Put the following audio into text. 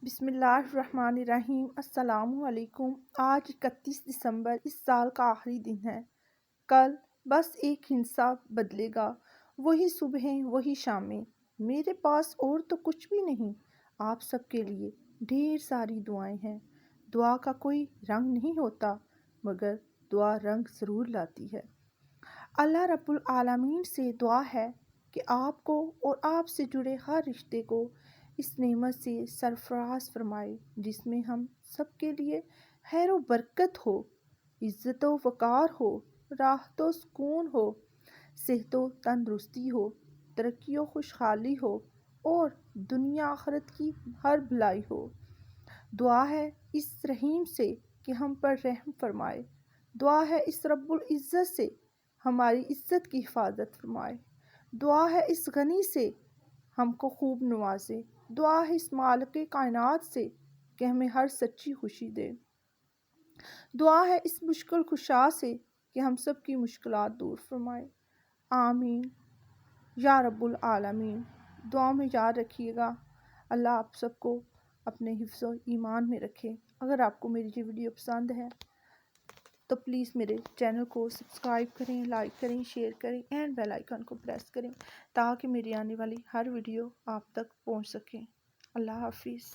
بسم اللہ الرحمن الرحیم۔ السلام علیکم۔ آج 31 دسمبر اس سال کا آخری دن ہے۔ کل بس ایک ہندسہ بدلے گا، وہی صبحیں وہی شامیں۔ میرے پاس اور تو کچھ بھی نہیں، آپ سب کے لیے ڈھیر ساری دعائیں ہیں۔ دعا کا کوئی رنگ نہیں ہوتا، مگر دعا رنگ ضرور لاتی ہے۔ اللہ رب العالمین سے دعا ہے کہ آپ کو اور آپ سے جڑے ہر رشتے کو اس نعمت سے سرفراز فرمائے جس میں ہم سب کے لیے خیر و برکت ہو، عزت و وقار ہو، راحت و سکون ہو، صحت و تندرستی ہو، ترقی و خوشحالی ہو اور دنیا آخرت کی ہر بھلائی ہو۔ دعا ہے اس رحیم سے کہ ہم پر رحم فرمائے۔ دعا ہے اس رب العزت سے ہماری عزت کی حفاظت فرمائے۔ دعا ہے اس غنی سے ہم کو خوب نوازے۔ دعا ہے اس مالک کائنات سے کہ ہمیں ہر سچی خوشی دے۔ دعا ہے اس مشکل کشا سے کہ ہم سب کی مشکلات دور فرمائے۔ آمین یا رب العالمین۔ دعا میں یاد رکھیے گا، اللہ آپ سب کو اپنے حفظ و ایمان میں رکھے۔ اگر آپ کو میری یہ ویڈیو پسند ہے تو پلیز میرے چینل کو سبسکرائب کریں، لائک کریں، شیئر کریں اینڈ بیل آئیکن کو پریس کریں تاکہ میری آنے والی ہر ویڈیو آپ تک پہنچ سکیں۔ اللہ حافظ۔